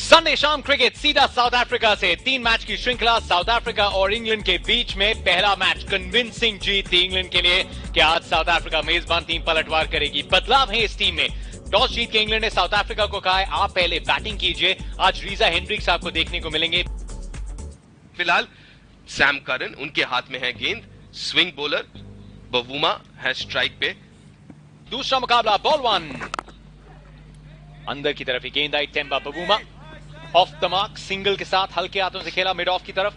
Sunday शाम cricket सीधा south Africa से 3 मैच की श्रृंखला साउथ अफ्रीका और इंग्लैंड के बीच में। पहला मैच कन्विंसिंग जीत थी इंग्लैंड के लिए कि आज साउथ अफ्रीका मेजबान टीम पलटवार करेगी। बदलाव है इस टीम में। टॉस जीत के इंग्लैंड ने साउथ अफ्रीका को कहा है आप पहले बैटिंग कीजिए। आज रीजा हेंड्रिक्स आपको देखने को मिलेंगे। फिलहाल सैम करन उनके हाथ में है गेंद। स्विंग बॉलर बवूमा है स्ट्राइक पे। दूसरा मुकाबला बॉल 1 अंदर की तरफ ही गेंद आई। Temba Bavuma off the mark single के साथ हल्के हाथों से खेला मिड ऑफ की तरफ।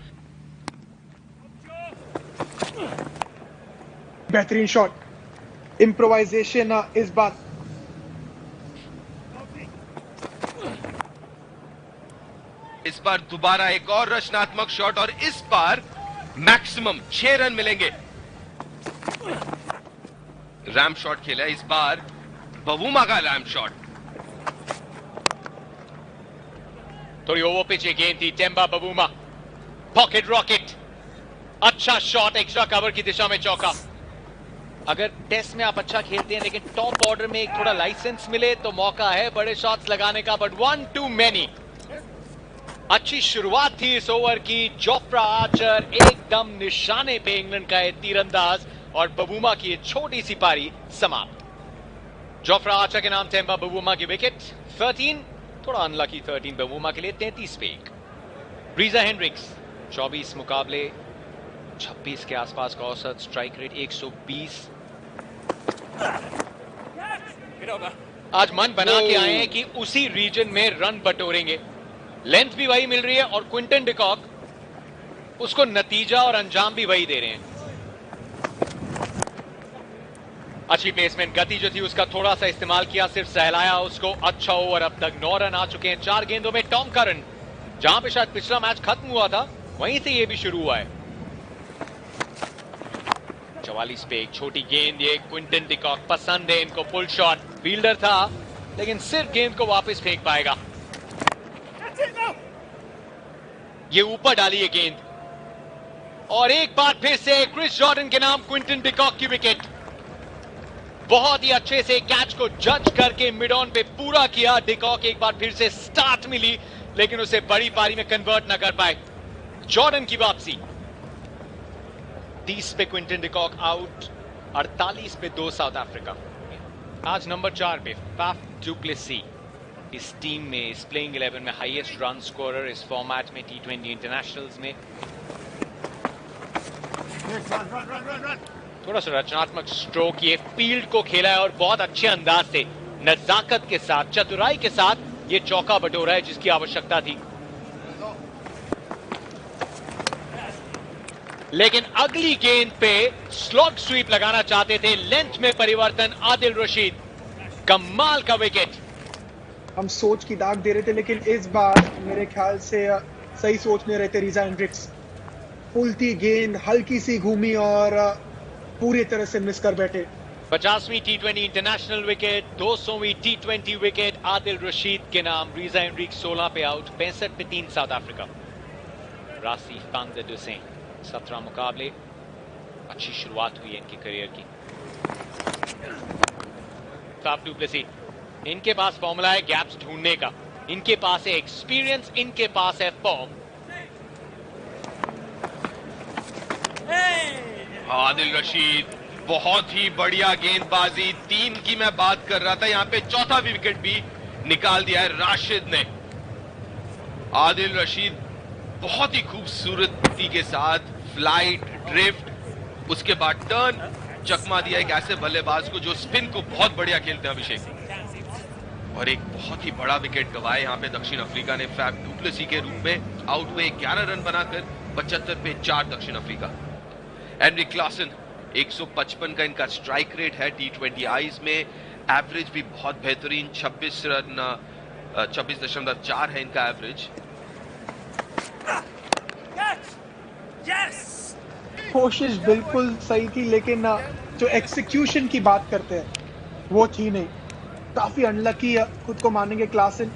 बेहतरीन शॉट। इम्प्रोवाइजेशन इस बार दोबारा एक और रचनात्मक शॉट और इस बार मैक्सिमम 6 रन मिलेंगे। रैम शॉट खेला इस बार बवूमा का रैम शॉट। थोड़ी ओवर पिच गेंद थी। टेम्बा बवूमा पॉकेट रॉकेट अच्छा शॉट एक्स्ट्रा कवर की दिशा में चौका। अगर टेस्ट में आप अच्छा खेलते हैं लेकिन टॉप ऑर्डर में एक थोड़ा लाइसेंस मिले तो मौका है बड़े शॉट्स लगाने का, बट 1 टू मैनी। अच्छी शुरुआत थी इस ओवर की। जोफ्रा आर्चर एकदम निशाने पे इंग्लैंड का है तीरंदाज और बवूमा की छोटी सी पारी समाप्त। जोफ्रा आर्चर के नाम टेम्बा बवूमा की विकेट। 13 थोड़ा अनलकी 13 बवूमा के लिए। 33 पे एक। रीजा हेंड्रिक्स 24 मुकाबले 26 के आसपास का औसत। Strike rate 120। आज मन बना के आए हैं कि उसी रीजन में रन बटोरेंगे। लेंथ भी वही मिल रही है और क्विंटन डिकॉक उसको नतीजा और अंजाम भी वही दे रहे हैं। अच्छी प्लेसमेंट, गति जो थी उसका थोड़ा सा इस्तेमाल किया, सिर्फ सहलाया उसको। अच्छा ओवर। अब तक 9 रन आ चुके हैं 4 गेंदों में। टॉम करन जहां पे शायद पिछला मैच खत्म हुआ था वहीं से ये भी शुरू हुआ है। 44 पे एक छोटी गेंद। ये क्विंटन डिकॉक पसंद है इनको। फुल शॉट फील्डर था लेकिन सिर्फ गेंद को वापस फेंक पाएगा। ये ऊपर डाली है गेंद और एक बार फिर से क्रिस जॉर्डन के नाम क्विंटन डिकॉक की विकेट। बहुत ही अच्छे से कैच को जज करके मिड ऑन पे पूरा किया डिकॉक। एक बार फिर से स्टार्ट मिली लेकिन उसे बड़ी पारी में कन्वर्ट ना कर पाए। जॉर्डन की वापसी। 30 पे क्विंटन डिकॉक आउट। 48 पे 2 साउथ अफ्रीका। आज नंबर 4 पे फाफ डु प्लेसी इस टीम में, इस प्लेइंग 11 में हाईएस्ट रन स्कोरर इस फॉर्मेट में T20 इंटरनेशनल्स में। थोड़ा सा रचनात्मक स्ट्रोक। ये फील्ड को खेला है और बहुत अच्छे अंदाज से नजाकत के साथ चतुराई के साथ ये चौका बटोरा है जिसकी आवश्यकता थी। लेकिन अगली गेंद पे स्लॉग स्वीप लगाना चाहते थे। लेंथ में परिवर्तन। आदिल रशीद कमाल का विकेट। हम सोच की दाग दे रहे थे लेकिन इस बार मेरे ख्याल से सही सोच में रहते रीजा हेंड्रिक्स। फुलती गेंद हल्की सी घूमी और पूरी तरह से मिस कर बैठे। 50वीं T20 इंटरनेशनल विकेट। 200वीं T20 विकेट आदिल रशीद के नाम। रीजा हेंड्रिक्स 16 पे आउट। 65 पे 3 साउथ अफ्रीका। रासी फांगदुसे 17 मुकाबले। अच्छी शुरुआत हुई है इनकी करियर की। फाफ डु प्लेसी इनके पास फॉर्मूला है गैप्स ढूंढने का। इनके पास है एक्सपीरियंस, इनके पास है फॉर्म। आदिल रशीद बहुत ही बढ़िया गेंदबाजी। 3 की मैं बात कर रहा था, यहां पे चौथा विकेट भी निकाल दिया है राशिद ने। आदिल रशीद बहुत ही खूबसूरती के साथ फ्लाइट, ड्रिफ्ट, उसके बाद टर्न चकमा दिया एक ऐसे बल्लेबाज को जो स्पिन को बहुत बढ़िया खेलते हैं अभिषेक। और एक बहुत ही बड़ा विकेट गवाए यहां पे दक्षिण अफ्रीका ने। फैफ डु प्लेसी के रूप में आउट हुए 11 रन बनाकर। 75 पे 4 दक्षिण अफ्रीका। हेनरिक क्लासन 155 का इनका स्ट्राइक रेट है T20 आईज में। एवरेज भी बहुत बेहतरीन 26 रन 26.4 है इनका एवरेज। कोशिश बिल्कुल सही थी लेकिन जो एक्सिक्यूशन की बात करते हैं वो थी नहीं। काफी अनलकी खुद को मानेंगे क्लासन।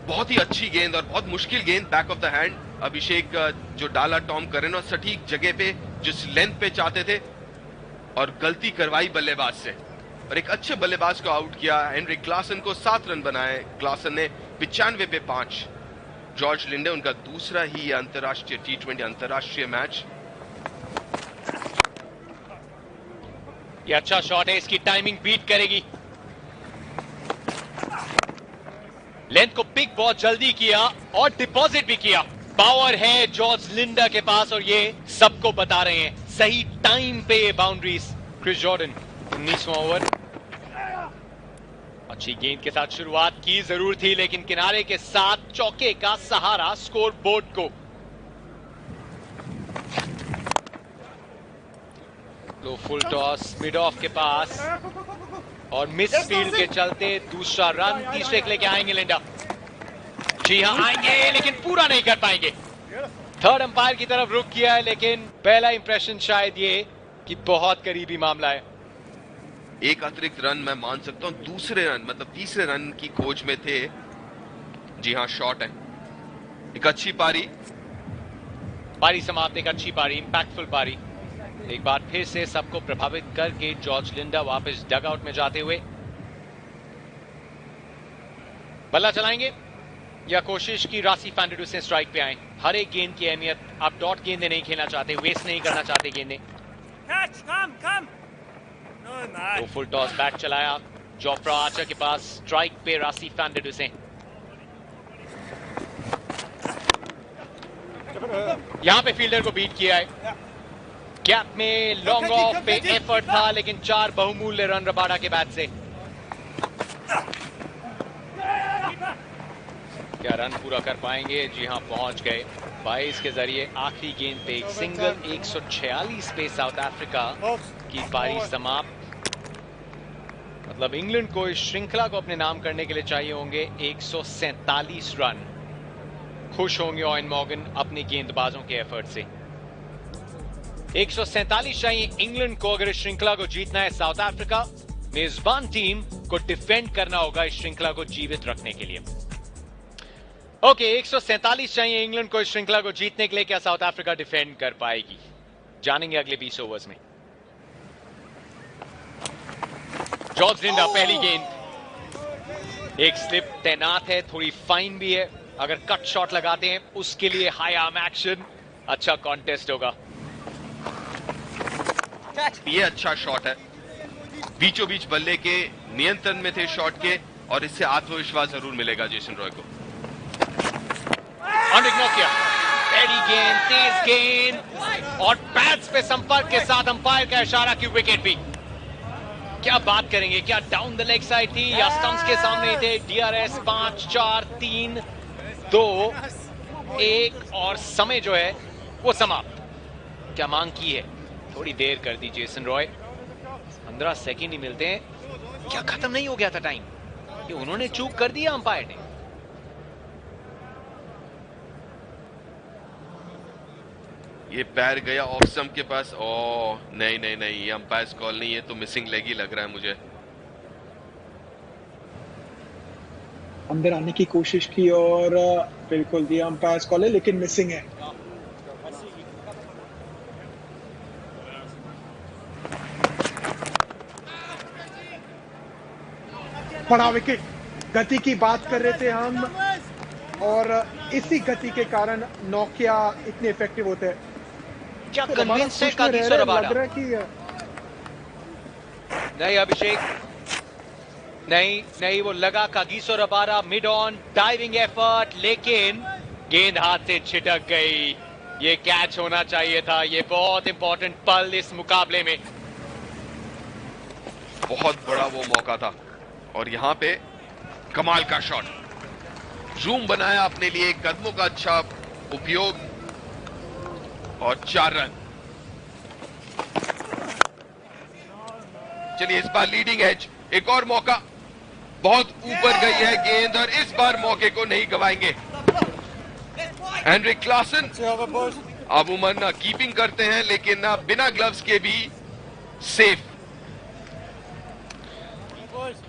बहुत ही अच्छी गेंद और बहुत मुश्किल गेंद बैक ऑफ द हैंड अभिषेक जो डाला टॉम करन और सटीक जगह पे जिस लेंथ पे चाहते थे और गलती करवाई बल्लेबाज से। और एक अच्छे बल्लेबाज को आउट किया। हेनरिक क्लासन को 7 रन बनाए। क्लासन ने 95 पे 5। जॉर्ज लिंडे उनका दूसरा ही अंतरराष्ट्रीय T20 अंतरराष्ट्रीय मैच। ये अच्छा शॉट है, इसकी टाइमिंग बीट करेगी। लेंथ को पिक बहुत जल्दी किया और डिपॉजिट भी किया। पावर है जॉर्ज लिंडा के पास और ये सबको बता रहे हैं सही टाइम पे ये बाउंड्रीज। क्रिस जॉर्डन 19वां ओवर। अच्छी गेंद के साथ शुरुआत की जरूर थी, लेकिन किनारे के साथ चौके का सहारा स्कोर बोर्ड को। लो फुल टॉस मिड ऑफ के पास और मिस फील्ड के चलते दूसरा रन तीसरे के लेके आएंगे लिंडा। जी हां आएंगे, लेकिन पूरा नहीं कर पाएंगे। थर्ड अंपायर की तरफ रुक किया है, लेकिन पहला इंप्रेशन शायद ये कि बहुत करीबी मामला है। एक अतिरिक्त रन मैं मान सकता हूं, दूसरे रन मतलब तीसरे रन की खोज में थे। जी हां शॉट है। एक अच्छी पारी समाप्त, एक अच्छी पारी, इंपैक्टफुल पारी। एक बार फिर से सबको प्रभावित करके जॉर्ज लिंडा वापस डगआउट में जाते हुए बल्ला चलाएंगे या कोशिश की रासी फैंडेडू से स्ट्राइक पे आए। हर एक गेंद की अहमियत, आप डॉट गेंदें नहीं खेलना चाहते, वेस्ट नहीं करना चाहते गेंदें। तो फुल टॉस बैट चलाया जोफ्रा आर्चर के पास, स्ट्राइक पे रासी फैंडेडू से। यहां पे फील्डर को बीट किया है। गैप में लॉन्ग ऑफ पे एफर्ट था, लेकिन 4 बहुमूल्य रन रबाडा के बैट से। क्या रन पूरा कर पाएंगे? जी हां पहुंच गए। 22 के जरिए आखिरी गेंद पे एक सिंगल। 146 पे साउथ अफ्रीका की पारी समाप्त। मतलब इंग्लैंड को इस श्रृंखला को अपने नाम करने के लिए चाहिए होंगे 147 रन। खुश होंगे ऑयन मॉर्गन अपने गेंदबाजों के एफर्ट से। 147 चाहिए इंग्लैंड को अगर इस श्रृंखला को जीतना है। साउथ अफ्रीका मेजबान टीम को डिफेंड करना होगा इस श्रृंखला को जीवित रखने के लिए। ओके 147 चाहिए इंग्लैंड को इस श्रृंखला को जीतने के लिए। क्या साउथ अफ्रीका डिफेंड कर पाएगी? जानेंगे अगले 20 ओवर्स में। जॉर्ज लिंडा पहली गेंद, एक स्लिप तैनात है, थोड़ी फाइन भी है। अगर कट शॉट लगाते हैं उसके लिए हाई आर्म एक्शन। अच्छा कॉन्टेस्ट होगा। ये अच्छा शॉट है, बीचों बीच बल्ले के नियंत्रण में थे शॉट के, और इससे आत्मविश्वास जरूर मिलेगा जेसन रॉय को। इग्नोर किया, बड़ी गेंद, तेज गेंद और पैड्स पे संपर्क के साथ अंपायर का इशारा की विकेट भी। क्या बात करेंगे, क्या डाउन द लेग साइड थी या स्टंप्स के सामने थे? DRS 5 4 3 2 1 और समय जो है वो समाप्त। क्या मांग की है? थोड़ी देर कर दी जेसन रॉय, 15 सेकंड ही मिलते हैं। क्या खत्म नहीं हो गया था टाइम? ये उन्होंने चूक कर दिया अंपायर ने। ये पैर गया ऑफ स्टंप के पास। ओ नहीं नहीं नहीं, ये अंपायर कॉल नहीं है, तो मिसिंग लेग ही लग रहा है मुझे। अंदर आने की कोशिश की और बिल्कुल दिया अंपायर कॉल है, लेकिन मिसिंग है। बड़ा विकेट। गति की बात कर रहे थे हम, और इसी गति के कारण नोकिया इतने इफेक्टिव होते हैं। क्या कन्विंस है कागिसो रबाडा? नहीं अभिषेक, नहीं वो लगा Kagiso Rabada mid on diving effort, लेकिन गेंद हाथ से छिटक गई। ये कैच होना चाहिए था। ये बहुत इंपॉर्टेंट पल इस मुकाबले में। बहुत बड़ा वो मौका था, और यहां पे कमाल का शॉट। जूम बनाया अपने लिए, कदमों का अच्छा उपयोग, और 4 रन। चलिए इस बार लीडिंग एज, एक और मौका। बहुत ऊपर गई है गेंद, और इस बार मौके को नहीं गवाएंगे। हेनरिक क्लासन अमूमन कीपिंग करते हैं, लेकिन बिना ग्लव्स के भी सेफ।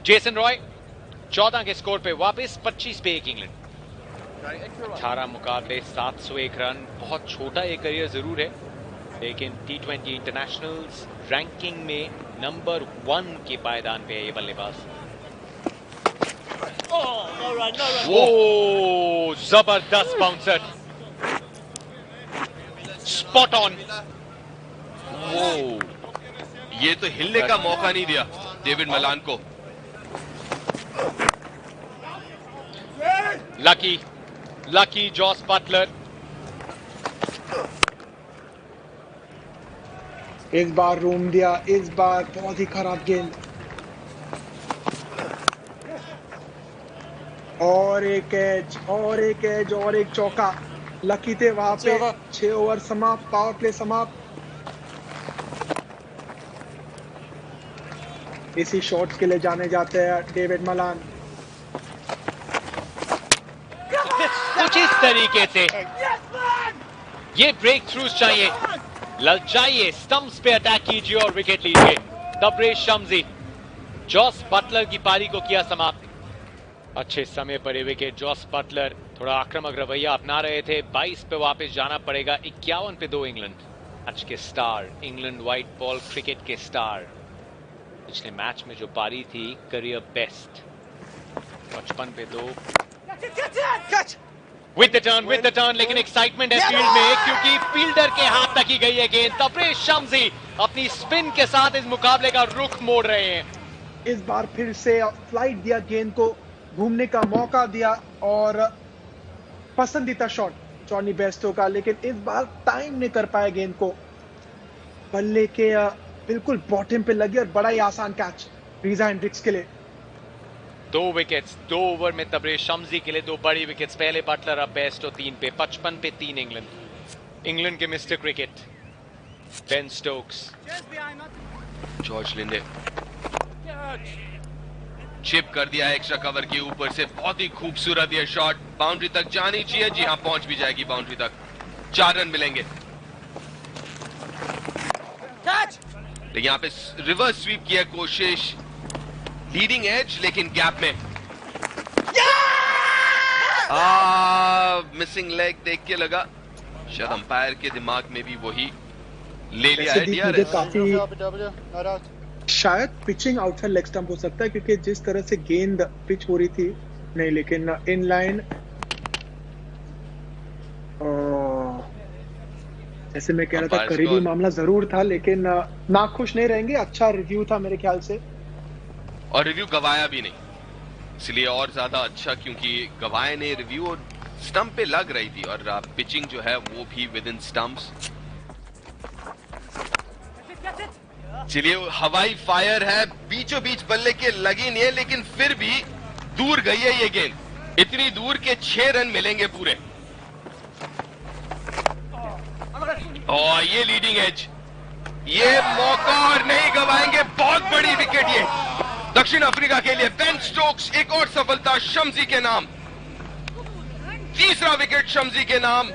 जेसन रॉय 14 के स्कोर पे वापस, 25 पे 1 इंग्लैंड। 18 मुकाबले 701 रन, बहुत छोटा ये करियर जरूर है, लेकिन T20 इंटरनेशनल्स रैंकिंग में नंबर 1 के पायदान पे है ये बल्लेबाज। वो जबरदस्त बाउंसर, स्पॉट ऑन। वो ये तो हिलने का मौका नहीं दिया डेविड मलान को। Lucky Jos Buttler. इस बार रूम दिया, इस बार बहुत ही खराब गेंद। और एक एज और एक एज और एक चौका। लकी थे वहां पे। 6 ओवर समाप्त, पावर प्ले समाप्त। इसी शॉट्स के लिए जाने जाते हैं डेविड मलान। कुछ इस तरीके से ये ब्रेक थ्रूज चाहिए, ललचाइए, स्टंप्स पे अटैक कीजिए और विकेट लीजिए। तबरेज शम्सी, जॉस बटलर की पारी को किया समाप्त। अच्छे समय पर ये विकेट। जॉस बटलर थोड़ा आक्रामक रवैया अपना रहे थे। 22 पे वापस जाना पड़ेगा। 51 पे 2 इंग्लैंड। आज के star, England white ball cricket के स्टार। पिछले मैच में जो पारी थी, करियर बेस्ट। 55 पे 2। विद द टर्न, लेकिन एक्साइटमेंट है फील्ड में क्योंकि फील्डर के हाथ तक ही गई है गेंद। तबरेज शम्सी अपनी स्पिन के साथ इस मुकाबले का रुख मोड़ रहे हैं। इस बार फिर से फ्लाइट दिया, गेंद को घूमने का मौका दिया और पसंदीदा शॉट जॉनी बेस्टो का, लेकिन इस बार टाइम नहीं कर पाया गेंद को। बल्ले के बिल्कुल बॉटम पे लगी और बड़ा ही आसान कैच रीजा हेंड्रिक्स के लिए। 2 विकेट्स 2 ओवर में तबरेज शम्सी के लिए 2 बड़ी विकेट्स। पहले बटलर, अब बेस्टो 3 पे। 55 पे 3 इंग्लैंड के mister cricket Ben Stokes. George Linde chip कर दिया एक्स्ट्रा कवर के ऊपर से। बहुत ही खूबसूरत ये शॉट, बाउंड्री तक जानी चाहिए। जी हाँ, पहुंच भी जाएगी बाउंड्री तक। 4 रन मिलेंगे। लेकिन यहाँ पे रिवर्स स्वीप की है कोशिश, लीडिंग एज लेकिन गैप में। मिसिंग लेग देख के लगा शायद अंपायर के दिमाग में भी वही ले लिया है DRS। काफी शायद पिचिंग आउटसाइड लेग स्टंप हो सकता है क्योंकि जिस तरह से गेंद पिच हो रही थी नहीं, लेकिन इन लाइन जैसे मैं कह रहा था करीबी मामला जरूर था, लेकिन नाखुश नहीं रहेंगे। अच्छा रिव्यू था मेरे ख्याल से, और रिव्यू गवाया भी नहीं, इसलिए और ज्यादा अच्छा क्योंकि गवाए ने रिव्यू और स्टंप पे लग रही थी और पिचिंग जो है वो भी विद इन स्टंप्स। चलिए हवाई फायर है, बीचों बीच बल्ले के लगी नहीं है लेकिन फिर भी दूर गई है ये गेंद। इतनी दूर के 6 रन मिलेंगे पूरे। और ये लीडिंग एज, ये मौका और नहीं गवाएंगे। बहुत बड़ी विकेट ये दक्षिण अफ्रीका के लिए। बेन स्टोक्स, एक और सफलता शम्सी के नाम। तीसरा विकेट शम्सी के नाम।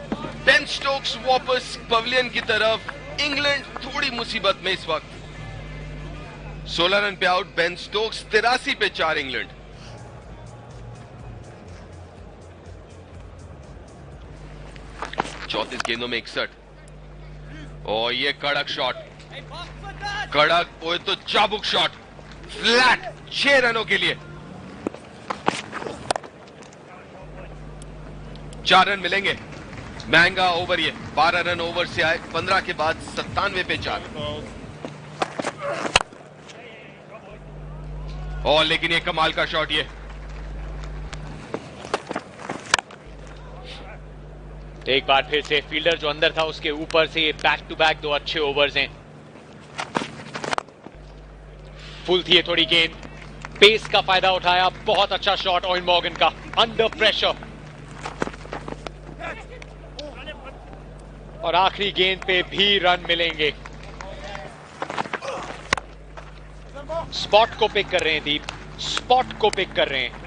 बेन स्टोक्स वापस पवेलियन की तरफ। इंग्लैंड थोड़ी मुसीबत में इस वक्त। 16 रन पे आउट बेन स्टोक्स, 83 पे 4 इंग्लैंड। चौतीस गेंदों में 61। और ये कड़क शॉट, कड़क, वो तो चाबुक शॉट, फ्लैट 6 रनों के लिए। 4 रन मिलेंगे। महंगा ओवर ये, 12 रन ओवर से आए। 15 के बाद 97 पे 4। और लेकिन ये कमाल का शॉट ये। एक बार फिर से फील्डर जो अंदर था उसके ऊपर से बैक टू बैक 2 अच्छे ओवर्स हैं। फुल थी ये थोड़ी गेंद, पेस का फायदा उठाया। बहुत अच्छा शॉट ऑयन मॉर्गन का, अंडर प्रेशर। और आखिरी गेंद पे भी रन मिलेंगे। स्पॉट को पिक कर रहे हैं दीप, स्पॉट को पिक कर रहे हैं।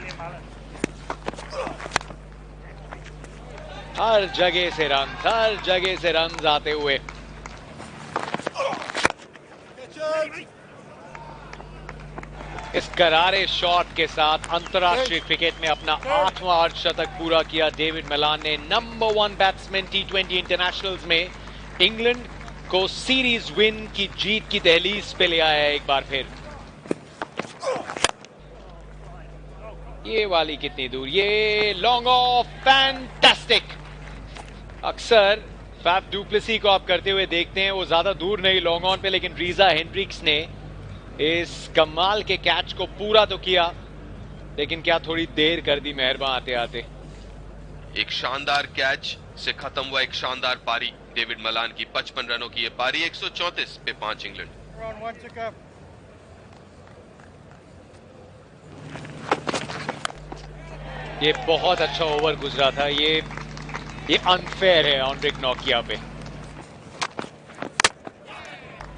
हर जगह से रन, हर जगह से रन आते हुए। इस करारे शॉट के साथ अंतरराष्ट्रीय क्रिकेट में अपना 8वां अर्धशतक पूरा किया डेविड मलान ने। नंबर 1 बैट्समैन T20 इंटरनेशनल्स में। इंग्लैंड को सीरीज विन की जीत की दहलीज पे ले आया है एक बार फिर। ये वाली कितनी दूर, ये लॉन्ग ऑफ, फैंटास्टिक। अक्सर फैफ डुप्लेसी को आप करते हुए देखते हैं, वो ज्यादा दूर नहीं लॉन्ग ऑन पे, लेकिन रीजा हेंड्रिक्स ने इस कमाल के कैच को पूरा तो किया, लेकिन क्या थोड़ी देर कर दी मेहरबान आते आते। एक शानदार कैच से खत्म हुआ एक शानदार पारी। डेविड मलान की 55 रनों की ये पारी, 134 पे 5 इंग्लैंड। ये बहुत अच्छा ओवर गुजरा था, ये अनफेयर है ऑनरिक नोकिया पे।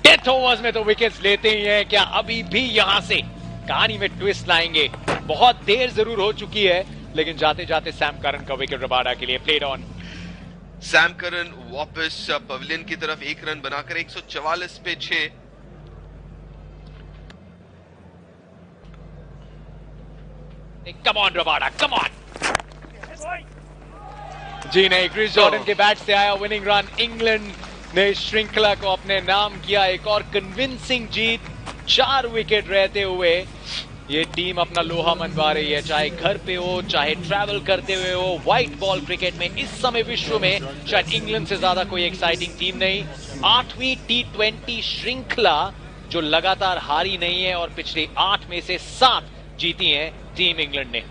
डेथ ओवर्स में तो विकेट्स लेते ही हैं, क्या अभी भी यहां से कहानी में ट्विस्ट लाएंगे? बहुत देर जरूर हो चुकी है, लेकिन जाते जाते सैम करन का विकेट रबाडा के लिए प्लेड ऑन। सैम करन वापस पवेलियन की तरफ 1 रन बनाकर 144 पे 6। Come on Rabada, come on. जी नहीं, क्रिस जॉर्डन के बैट से आया विनिंग रन। इंग्लैंड ने श्रृंखला को अपने नाम किया, एक और कन्विंसिंग जीत। 4 विकेट रहते हुए ये टीम अपना लोहा मनवा रही है, चाहे घर पे हो चाहे ट्रैवल करते हुए हो। व्हाइट बॉल क्रिकेट में इस समय विश्व में शायद इंग्लैंड से ज्यादा कोई एक्साइटिंग टीम नहीं। 8वीं T20 श्रृंखला जो लगातार हारी नहीं है, और पिछली 8 में से 7 जीती हैं टीम इंग्लैंड ने।